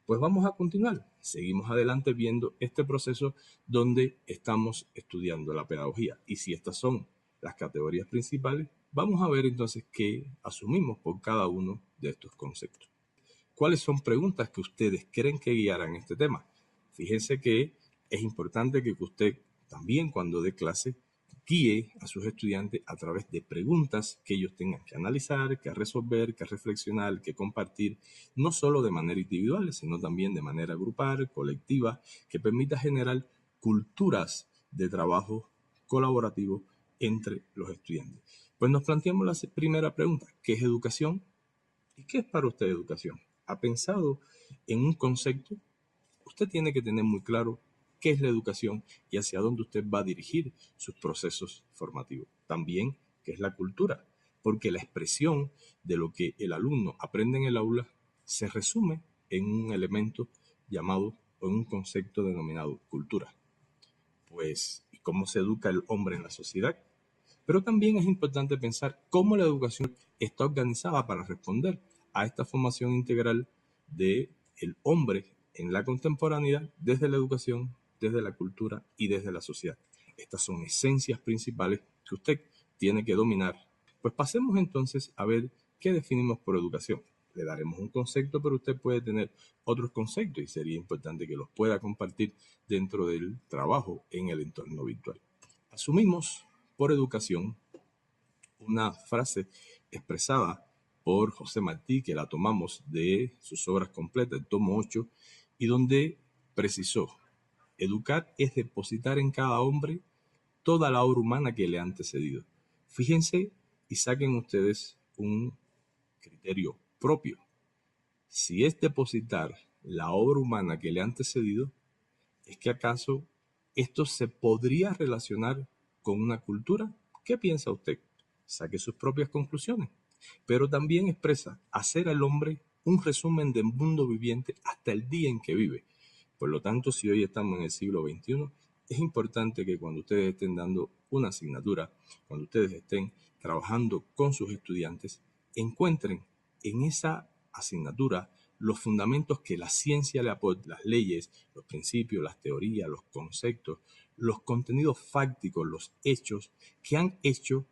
Pues vamos a continuar. Seguimos adelante viendo este proceso donde estamos estudiando la pedagogía. Y si estas son las categorías principales, vamos a ver entonces qué asumimos por cada uno de estos conceptos. ¿Cuáles son preguntas que ustedes creen que guiarán este tema? Fíjense que es importante que usted también cuando dé clase guíe a sus estudiantes a través de preguntas que ellos tengan que analizar, que resolver, que reflexionar, que compartir, no solo de manera individual, sino también de manera grupal, colectiva, que permita generar culturas de trabajo colaborativo entre los estudiantes. Pues nos planteamos la primera pregunta, ¿qué es educación? ¿Y qué es para usted educación? ¿Ha pensado en un concepto? Usted tiene que tener muy claro qué es la educación y hacia dónde usted va a dirigir sus procesos formativos. También qué es la cultura, porque la expresión de lo que el alumno aprende en el aula se resume en un elemento llamado o en un concepto denominado cultura. Pues, ¿y cómo se educa el hombre en la sociedad? Pero también es importante pensar cómo la educación está organizada para responder a esta formación integral del hombre en la contemporaneidad desde la educación, desde la cultura y desde la sociedad. Estas son esencias principales que usted tiene que dominar. Pues pasemos entonces a ver qué definimos por educación. Le daremos un concepto, pero usted puede tener otros conceptos y sería importante que los pueda compartir dentro del trabajo en el entorno virtual. Asumimos por educación una frase expresada por José Martí, que la tomamos de sus obras completas, el tomo 8, y donde precisó, educar es depositar en cada hombre toda la obra humana que le ha antecedido. Fíjense y saquen ustedes un criterio propio. Si es depositar la obra humana que le ha antecedido, ¿es que acaso esto se podría relacionar con una cultura? ¿Qué piensa usted? Saque sus propias conclusiones. Pero también expresa hacer al hombre un resumen del mundo viviente hasta el día en que vive. Por lo tanto, si hoy estamos en el siglo XXI, es importante que cuando ustedes estén dando una asignatura, cuando ustedes estén trabajando con sus estudiantes, encuentren en esa asignatura los fundamentos que la ciencia le aporta, las leyes, los principios, las teorías, los conceptos, los contenidos fácticos, los hechos que han hecho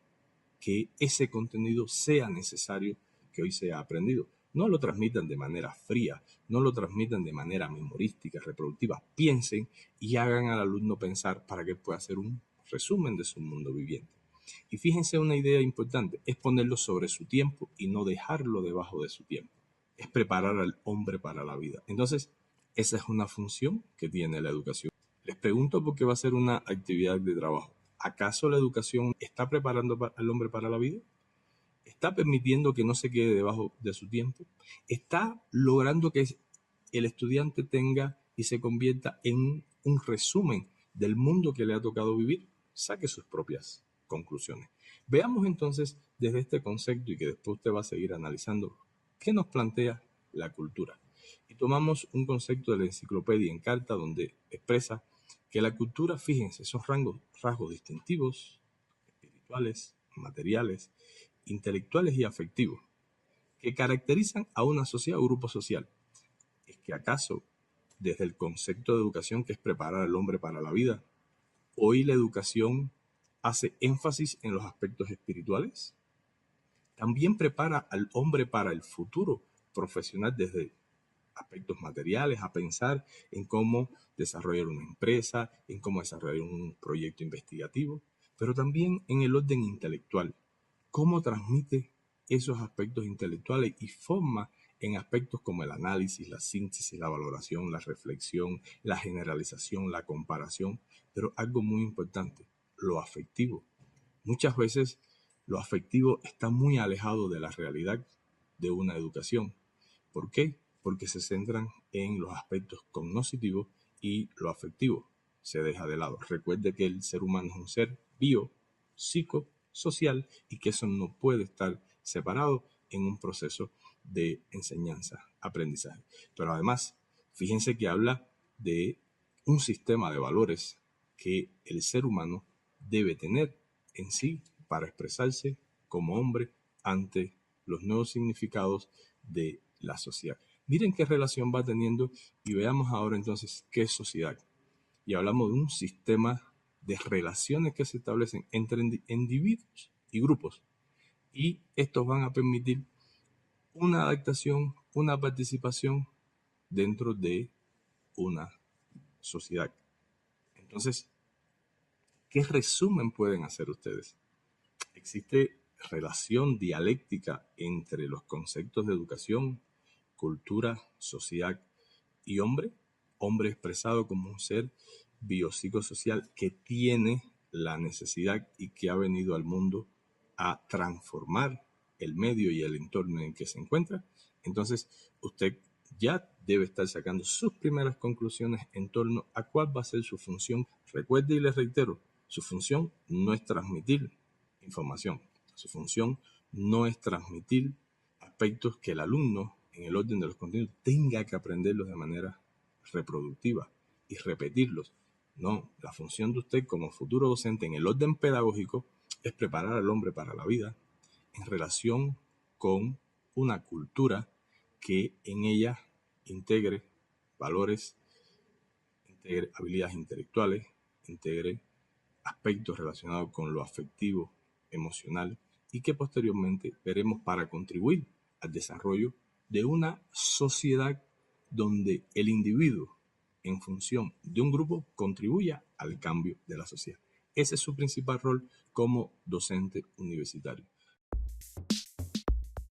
que ese contenido sea necesario que hoy sea aprendido. No lo transmitan de manera fría, no lo transmitan de manera memorística, reproductiva. Piensen y hagan al alumno pensar para que pueda hacer un resumen de su mundo viviente. Y fíjense una idea importante, es ponerlo sobre su tiempo y no dejarlo debajo de su tiempo. Es preparar al hombre para la vida. Entonces, esa es una función que tiene la educación. Les pregunto por qué va a ser una actividad de trabajo. ¿Acaso la educación está preparando al hombre para la vida? ¿Está permitiendo que no se quede debajo de su tiempo? ¿Está logrando que el estudiante tenga y se convierta en un resumen del mundo que le ha tocado vivir? Saque sus propias conclusiones. Veamos entonces desde este concepto y que después usted va a seguir analizando qué nos plantea la cultura. Y tomamos un concepto de la enciclopedia en carta donde expresa que la cultura, fíjense, son rasgos distintivos, espirituales, materiales, intelectuales y afectivos, que caracterizan a una sociedad o grupo social. ¿Es que acaso, desde el concepto de educación que es preparar al hombre para la vida, hoy la educación hace énfasis en los aspectos espirituales? También prepara al hombre para el futuro profesional desde aspectos materiales, a pensar en cómo desarrollar una empresa, en cómo desarrollar un proyecto investigativo, pero también en el orden intelectual, cómo transmite esos aspectos intelectuales y forma en aspectos como el análisis, la síntesis, la valoración, la reflexión, la generalización, la comparación, pero algo muy importante, lo afectivo. Muchas veces lo afectivo está muy alejado de la realidad de una educación. ¿Por qué? Porque se centran en los aspectos cognitivos y lo afectivo se deja de lado. Recuerde que el ser humano es un ser psicosocial y que eso no puede estar separado en un proceso de enseñanza, aprendizaje. Pero además, fíjense que habla de un sistema de valores que el ser humano debe tener en sí para expresarse como hombre ante los nuevos significados de la sociedad. Miren qué relación va teniendo y veamos ahora entonces qué es sociedad. Y hablamos de un sistema de relaciones que se establecen entre individuos y grupos. Y estos van a permitir una adaptación, una participación dentro de una sociedad. Entonces, ¿qué resumen pueden hacer ustedes? Existe relación dialéctica entre los conceptos de educación, cultura, sociedad y hombre. Hombre expresado como un ser biopsicosocial que tiene la necesidad y que ha venido al mundo a transformar el medio y el entorno en que se encuentra. Entonces, usted ya debe estar sacando sus primeras conclusiones en torno a cuál va a ser su función. Recuerde y les reitero, su función no es transmitir información, su función no es transmitir aspectos que el alumno en el orden de los contenidos tenga que aprenderlos de manera reproductiva y repetirlos. No, la función de usted como futuro docente en el orden pedagógico es preparar al hombre para la vida en relación con una cultura que en ella integre valores, integre habilidades intelectuales, integre aspectos relacionados con lo afectivo, emocional y que posteriormente veremos para contribuir al desarrollo de una sociedad donde el individuo en función de un grupo contribuya al cambio de la sociedad. Ese es su principal rol como docente universitario.